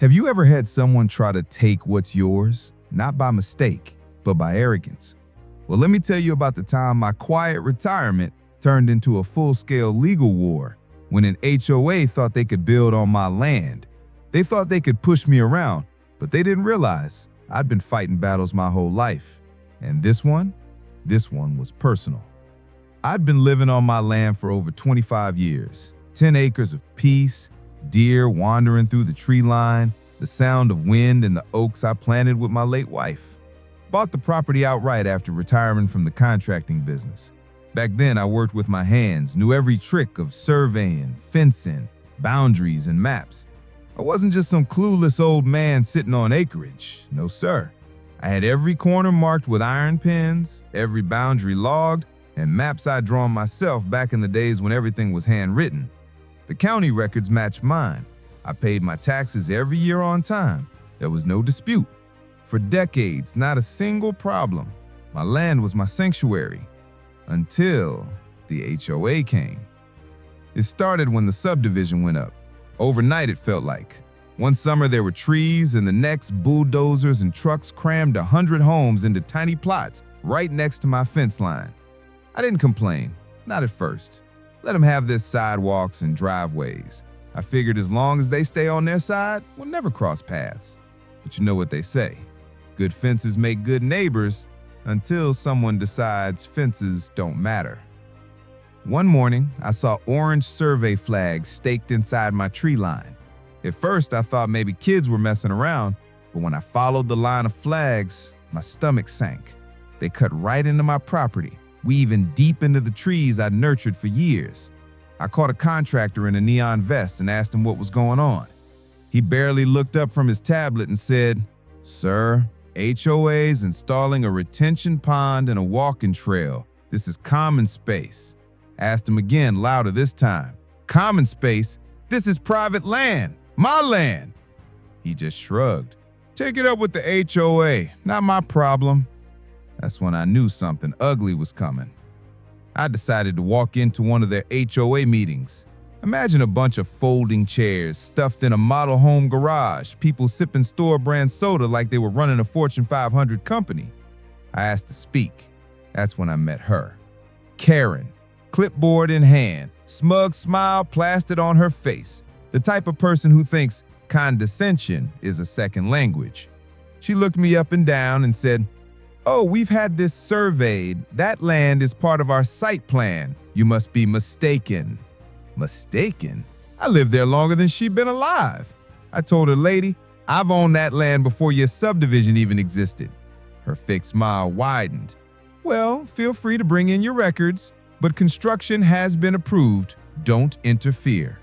Have you ever had someone try to take what's yours, not by mistake, but by arrogance? Well, let me tell you about the time my quiet retirement turned into a full-scale legal war when an HOA thought they could build on my land. They thought they could push me around, but they didn't realize I'd been fighting battles my whole life. And this one was personal. I'd been living on my land for over 25 years, 10 acres of peace, deer wandering through the tree line, the sound of wind in the oaks I planted with my late wife. Bought the property outright after retiring from the contracting business. Back then, I worked with my hands, knew every trick of surveying, fencing, boundaries, and maps. I wasn't just some clueless old man sitting on acreage. No, sir. I had every corner marked with iron pins, every boundary logged, and maps I'd drawn myself back in the days when everything was handwritten. The county records matched mine. I paid my taxes every year on time. There was no dispute. For decades, not a single problem. My land was my sanctuary. Until the HOA came. It started when the subdivision went up. Overnight, it felt like. One summer there were trees, and the next bulldozers and trucks crammed 100 homes into tiny plots right next to my fence line. I didn't complain, not at first. Let them have their sidewalks and driveways. I figured as long as they stay on their side, we'll never cross paths. But you know what they say. Good fences make good neighbors until someone decides fences don't matter. One morning, I saw orange survey flags staked inside my tree line. At first, I thought maybe kids were messing around, but when I followed the line of flags, my stomach sank. They cut right into my property, weaving deep into the trees I'd nurtured for years. I caught a contractor in a neon vest and asked him what was going on. He barely looked up from his tablet and said, "Sir, HOA's installing a retention pond and a walking trail. This is common space." Asked him again, louder this time. "Common space? This is private land, my land." He just shrugged. "Take it up with the HOA, not my problem." That's when I knew something ugly was coming. I decided to walk into one of their HOA meetings. Imagine a bunch of folding chairs stuffed in a model home garage, people sipping store-brand soda like they were running a Fortune 500 company. I asked to speak. That's when I met her. Karen, clipboard in hand, smug smile plastered on her face, the type of person who thinks condescension is a second language. She looked me up and down and said, "Oh, we've had this surveyed. That land is part of our site plan. You must be mistaken." Mistaken? I lived there longer than she'd been alive. I told her, "Lady, I've owned that land before your subdivision even existed." Her fake smile widened. "Well, feel free to bring in your records, but construction has been approved. Don't interfere."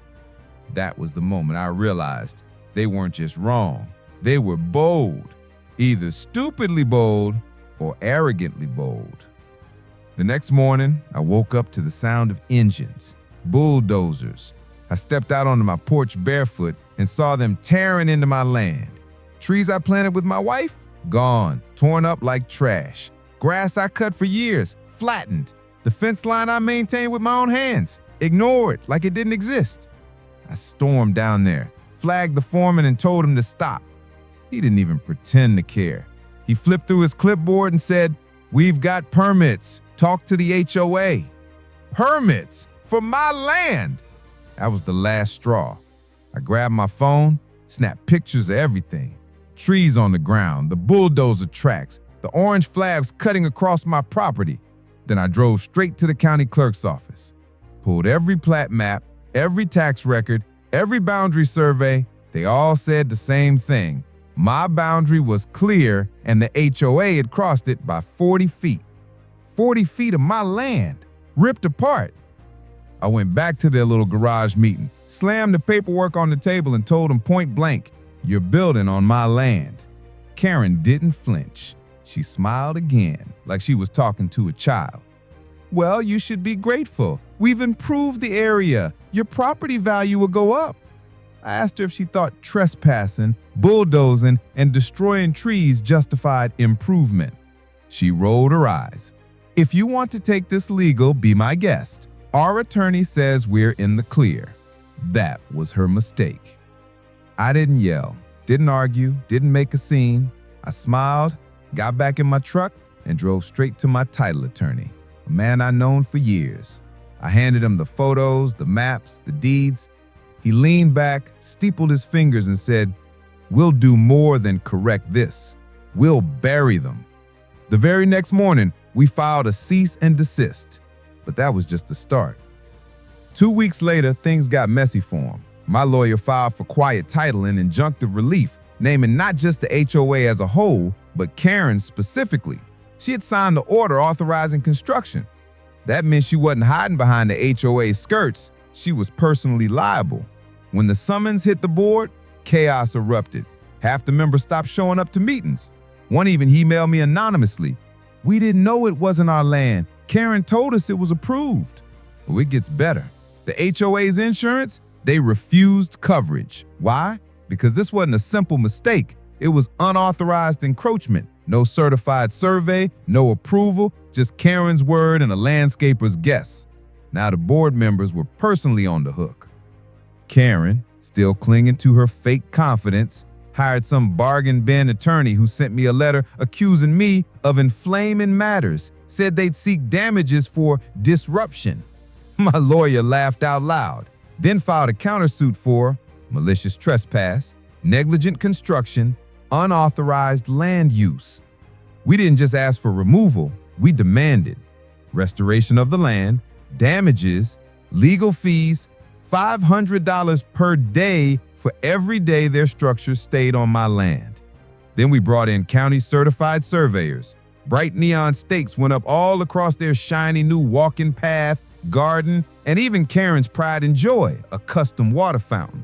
That was the moment I realized they weren't just wrong. They were bold, either stupidly bold or arrogantly bold. The next morning, I woke up to the sound of engines, bulldozers. I stepped out onto my porch barefoot and saw them tearing into my land. Trees I planted with my wife? Gone, torn up like trash. Grass I cut for years, flattened. The fence line I maintained with my own hands, ignored like it didn't exist. I stormed down there, flagged the foreman and told him to stop. He didn't even pretend to care. He flipped through his clipboard and said, "We've got permits. Talk to the HOA." Permits? For my land? That was the last straw. I grabbed my phone, snapped pictures of everything. Trees on the ground, the bulldozer tracks, the orange flags cutting across my property. Then I drove straight to the county clerk's office. Pulled every plat map, every tax record, every boundary survey. They all said the same thing. My boundary was clear and the HOA had crossed it by 40 feet. 40 feet of my land, ripped apart. I went back to their little garage meeting, slammed the paperwork on the table and told them point blank, "You're building on my land." Karen didn't flinch. She smiled again, like she was talking to a child. "Well, you should be grateful. We've improved the area. Your property value will go up." I asked her if she thought trespassing, bulldozing, and destroying trees justified improvement. She rolled her eyes. "If you want to take this legal, be my guest. Our attorney says we're in the clear." That was her mistake. I didn't yell, Didn't argue, didn't make a scene. I smiled, got back in my truck, and drove straight to my title attorney, a man I'd known for years. I handed him the photos, the maps, the deeds. He leaned back, steepled his fingers, and said, "We'll do more than correct this. We'll bury them." The very next morning, we filed a cease and desist. But that was just the start. 2 weeks later, things got messy for him. My lawyer filed for quiet title and injunctive relief, naming not just the HOA as a whole, but Karen specifically. She had signed the order authorizing construction. That meant she wasn't hiding behind the HOA's skirts. She was personally liable. When the summons hit the board, chaos erupted. Half the members stopped showing up to meetings. One even emailed me anonymously. "We didn't know it wasn't our land. Karen told us it was approved." Well, it gets better. The HOA's insurance, they refused coverage. Why? Because this wasn't a simple mistake. It was unauthorized encroachment. No certified survey, no approval, just Karen's word and a landscaper's guess. Now the board members were personally on the hook. Karen, still clinging to her fake confidence, hired some bargain bin attorney who sent me a letter accusing me of inflaming matters, said they'd seek damages for disruption. My lawyer laughed out loud, then filed a countersuit for malicious trespass, negligent construction, unauthorized land use. We didn't just ask for removal, we demanded restoration of the land, damages, legal fees, $500 per day for every day their structures stayed on my land. Then we brought in county certified surveyors. Bright neon stakes went up all across their shiny new walking path, garden, and even Karen's pride and joy, a custom water fountain.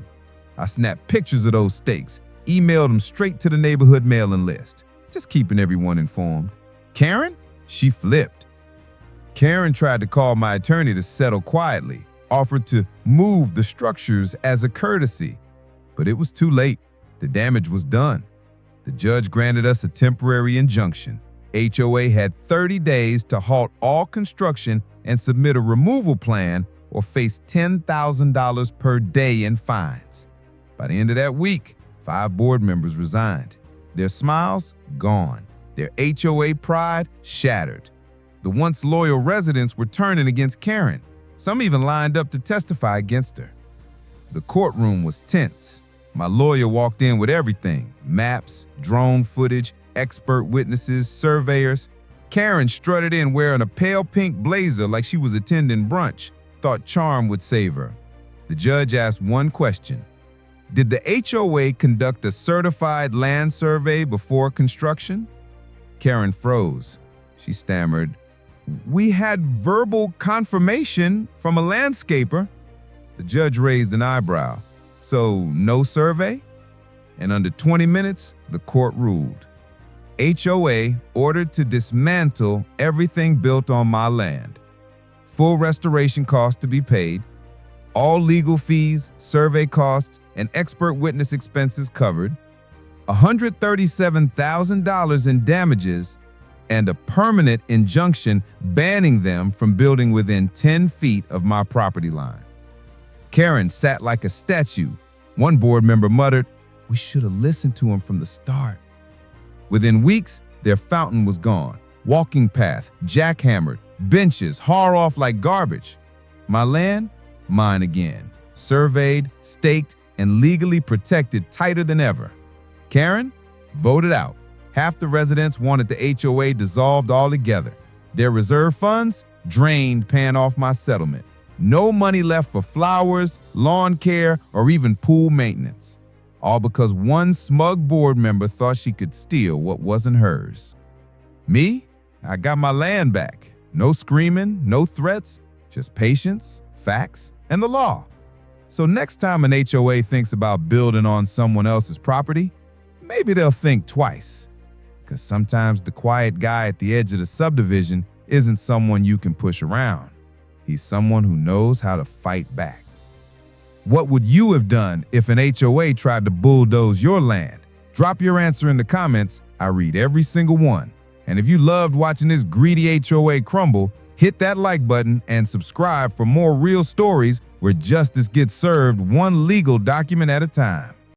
I snapped pictures of those stakes, emailed them straight to the neighborhood mailing list, just keeping everyone informed. Karen? She flipped. Karen tried to call my attorney to settle quietly, offered to move the structures as a courtesy. But it was too late. The damage was done. The judge granted us a temporary injunction. HOA had 30 days to halt all construction and submit a removal plan or face $10,000 per day in fines. By the end of that week, 5 board members resigned. Their smiles gone. Their HOA pride shattered. The once loyal residents were turning against Karen. Some even lined up to testify against her. The courtroom was tense. My lawyer walked in with everything: maps, drone footage, expert witnesses, surveyors. Karen strutted in wearing a pale pink blazer like she was attending brunch, thought charm would save her. The judge asked one question: did the HOA conduct a certified land survey before construction? Karen froze. She stammered, "We had verbal confirmation from a landscaper." The judge raised an eyebrow. "So no survey?" And under 20 minutes, the court ruled. HOA ordered to dismantle everything built on my land. Full restoration costs to be paid. All legal fees, survey costs, and expert witness expenses covered. $137,000 in damages, and a permanent injunction banning them from building within 10 feet of my property line. Karen sat like a statue. One board member muttered, "We should have listened to him from the start." Within weeks, their fountain was gone. Walking path, jackhammered, benches haul off like garbage. My land, mine again. Surveyed, staked, and legally protected tighter than ever. Karen, voted out. Half the residents wanted the HOA dissolved altogether. Their reserve funds drained, paying off my settlement. No money left for flowers, lawn care, or even pool maintenance. All because one smug board member thought she could steal what wasn't hers. Me? I got my land back. No screaming, no threats, just patience, facts, and the law. So next time an HOA thinks about building on someone else's property, maybe they'll think twice. Because sometimes the quiet guy at the edge of the subdivision isn't someone you can push around. He's someone who knows how to fight back. What would you have done if an HOA tried to bulldoze your land? Drop your answer in the comments. I read every single one. And if you loved watching this greedy HOA crumble, hit that like button and subscribe for more real stories where justice gets served one legal document at a time.